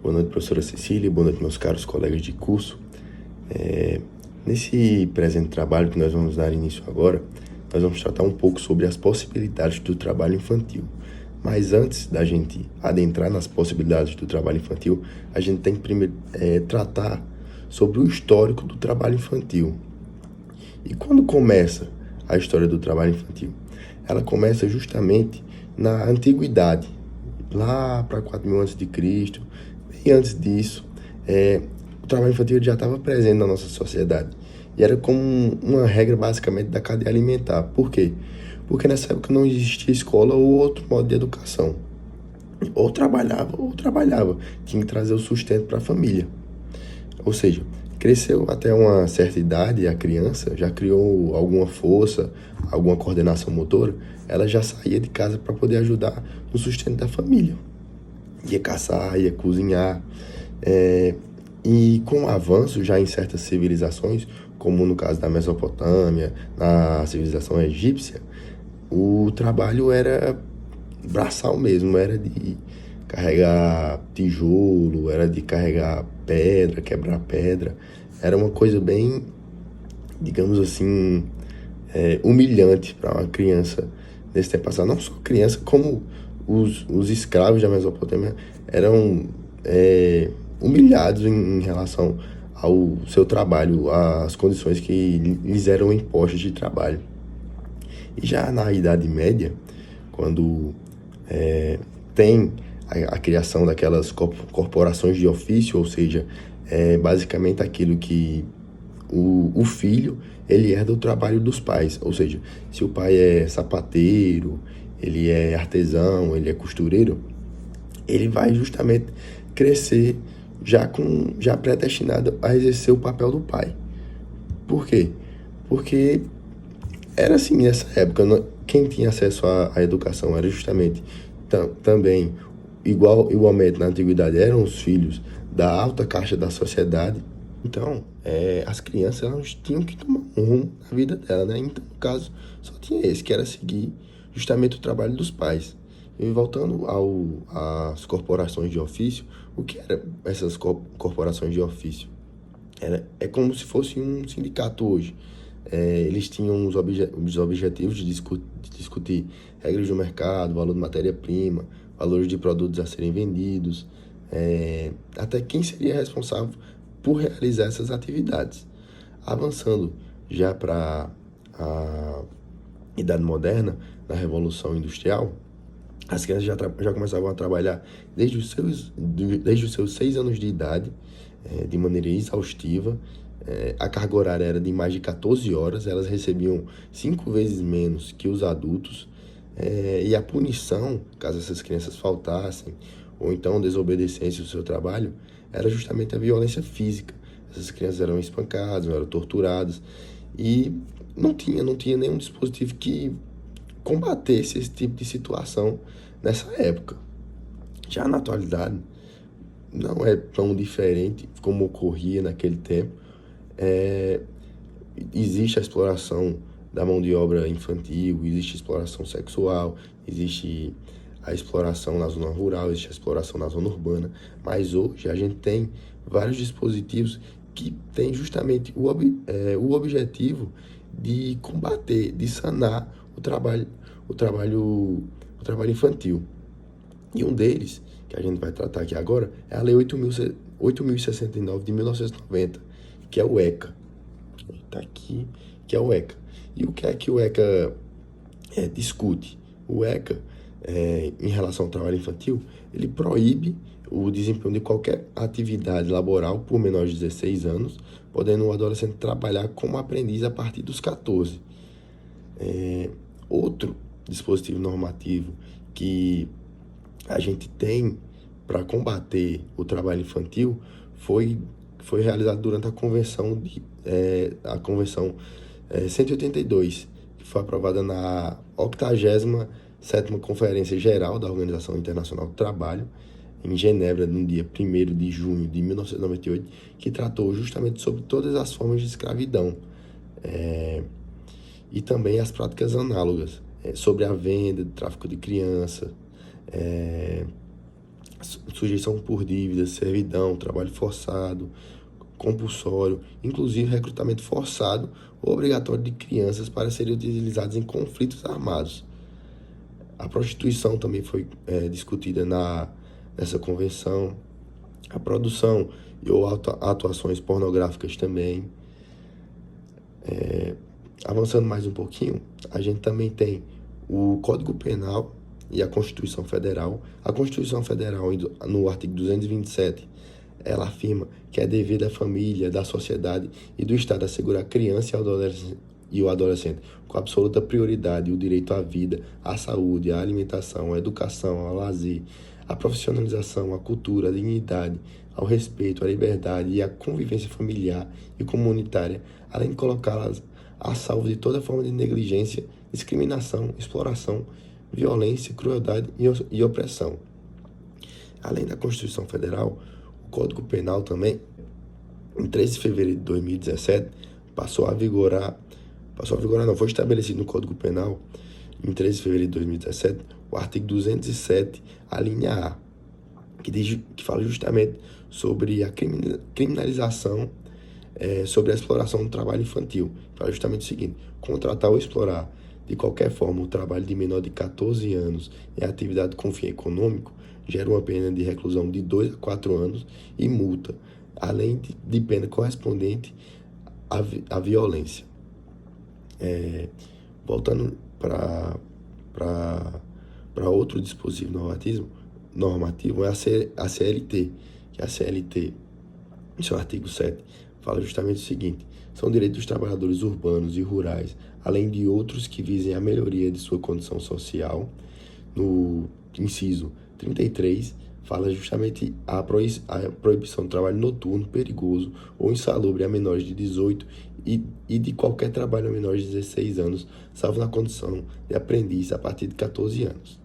Boa noite, professora Cecília. Boa noite, meus caros colegas de curso. Nesse presente trabalho que nós vamos dar início agora, nós vamos tratar um pouco sobre as possibilidades do trabalho infantil. Mas antes da gente adentrar nas possibilidades do trabalho infantil, a gente tem que primeiro tratar sobre o histórico do trabalho infantil. E quando começa a história do trabalho infantil? Ela começa justamente na antiguidade, lá para 4000 a.C., bem antes disso, o trabalho infantil já estava presente na nossa sociedade. E era como uma regra basicamente da cadeia alimentar. Por quê? Porque nessa época não existia escola ou outro modo de educação. Ou trabalhava. Tinha que trazer o sustento para a família. Ou seja, cresceu até uma certa idade, a criança já criou alguma força, alguma coordenação motora, ela já saía de casa para poder ajudar no sustento da família. Ia caçar, ia cozinhar. E com o avanço já em certas civilizações, como no caso da Mesopotâmia, na civilização egípcia, o trabalho era braçal mesmo, era de carregar tijolo, era de carregar pedra, quebrar pedra. Era uma coisa bem, digamos assim, humilhante para uma criança nesse tempo passado. Não só criança, como os escravos da Mesopotâmia eram humilhados em relação ao seu trabalho, às condições que lhes eram impostas de trabalho. E já na Idade Média, quando tem a criação daquelas corporações de ofício, ou seja, basicamente aquilo que o filho, ele herda o trabalho dos pais. Ou seja, se o pai é sapateiro, ele é artesão, ele é costureiro, ele vai justamente crescer já predestinado a exercer o papel do pai. Por quê? Porque era assim nessa época, quem tinha acesso à educação era justamente também, igualmente na antiguidade, eram os filhos da alta caixa da sociedade. Então, as crianças elas tinham que tomar um rumo na vida dela, né? Então, no caso, só tinha esse, que era seguir justamente o trabalho dos pais. E voltando às corporações de ofício, o que eram essas corporações de ofício? É como se fosse um sindicato hoje. Eles tinham os objetivos de discutir regras do mercado, valor de matéria-prima, valores de produtos a serem vendidos, até quem seria responsável por realizar essas atividades. Avançando já para a Idade Moderna, na Revolução Industrial, as crianças já começavam a trabalhar desde os seus 6 anos de idade, de maneira exaustiva. A carga horária era de mais de 14 horas, elas recebiam 5 vezes menos que os adultos, e a punição, caso essas crianças faltassem ou então desobedecessem o seu trabalho, era justamente a violência física. Essas crianças eram espancadas, eram torturadas, e não tinha nenhum dispositivo que combatesse esse tipo de situação nessa época. Já na atualidade, não é tão diferente como ocorria naquele tempo. Existe a exploração da mão de obra infantil, existe a exploração sexual, existe a exploração na zona rural, existe a exploração na zona urbana, mas hoje a gente tem vários dispositivos que têm justamente o objetivo de combater, de sanar o trabalho infantil. E um deles, que a gente vai tratar aqui agora, é a Lei 8.069 de 1990, que é o ECA. Está aqui, que é o ECA. E o que o ECA discute? O ECA, em relação ao trabalho infantil, ele proíbe o desempenho de qualquer atividade laboral por menores de 16 anos, podendo o adolescente trabalhar como aprendiz a partir dos 14. Outro dispositivo normativo que a gente tem para combater o trabalho infantil foi realizado durante a Convenção 182, que foi aprovada na 87ª Conferência Geral da Organização Internacional do Trabalho, em Genebra, no dia 1º de junho de 1998, que tratou justamente sobre todas as formas de escravidão, e também as práticas análogas, sobre a venda, tráfico de criança, sujeição por dívidas, servidão, trabalho forçado, compulsório, inclusive recrutamento forçado ou obrigatório de crianças para serem utilizadas em conflitos armados. A prostituição também foi discutida nessa convenção, a produção ou atuações pornográficas também. Avançando mais um pouquinho, a gente também tem o Código Penal e a Constituição Federal. A Constituição Federal, no artigo 227, ela afirma que é dever da família, da sociedade e do Estado assegurar a criança e o adolescente com absoluta prioridade o direito à vida, à saúde, à alimentação, à educação, ao lazer, à profissionalização, à cultura, à dignidade, ao respeito, à liberdade e à convivência familiar e comunitária, além de colocá-las a salvo de toda forma de negligência, discriminação, exploração, violência, crueldade e opressão. Além da Constituição Federal, o Código Penal também, em 13 de fevereiro de 2017, foi estabelecido no Código Penal, em 13 de fevereiro de 2017, o artigo 207, a linha A, que fala justamente sobre a criminalização sobre a exploração do trabalho infantil. Fala justamente o seguinte: contratar ou explorar de qualquer forma o trabalho de menor de 14 anos em atividade com fim econômico gera uma pena de reclusão de 2 a 4 anos e multa, além de pena correspondente à violência. Voltando para outro dispositivo normativo é a CLT, que a CLT, em seu artigo 7, fala justamente o seguinte: são direitos dos trabalhadores urbanos e rurais, além de outros que visem a melhoria de sua condição social. No inciso 33, fala justamente a proibição do trabalho noturno, perigoso ou insalubre a menores de 18 e de qualquer trabalho a menores de 16 anos, salvo na condição de aprendiz a partir de 14 anos.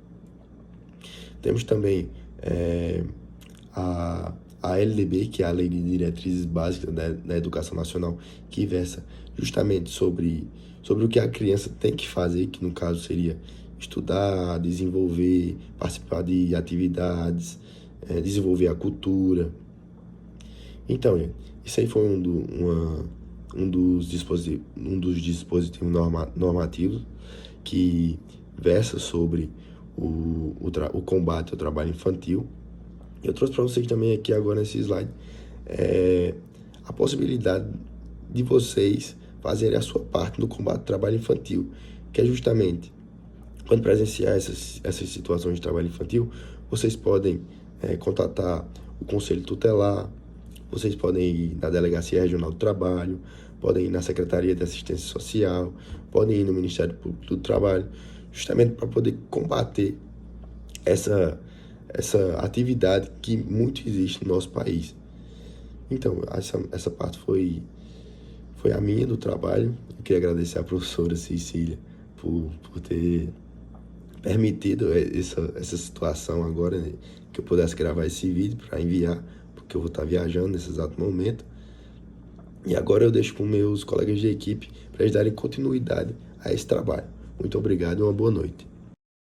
Temos também a LDB, que é a Lei de Diretrizes Básicas da Educação Nacional, que versa justamente sobre o que a criança tem que fazer, que no caso seria estudar, desenvolver, participar de atividades, desenvolver a cultura. Então, gente, isso aí foi um dos dispositivos normativos que versa sobre o combate ao trabalho infantil. Eu trouxe para vocês também aqui agora nesse slide a possibilidade de vocês fazerem a sua parte no combate ao trabalho infantil, que é justamente quando presenciar essas situações de trabalho infantil, vocês podem contatar o Conselho Tutelar, vocês podem ir na Delegacia Regional do Trabalho, podem ir na Secretaria de Assistência Social, podem ir no Ministério Público do Trabalho, justamente para poder combater essa atividade que muito existe no nosso país. Então, essa parte foi a minha do trabalho. Eu queria agradecer à professora Cecília por ter permitido essa situação agora, né, que eu pudesse gravar esse vídeo para enviar, porque eu vou estar viajando nesse exato momento. E agora eu deixo com meus colegas de equipe para eles darem continuidade a esse trabalho. Muito obrigado e uma boa noite.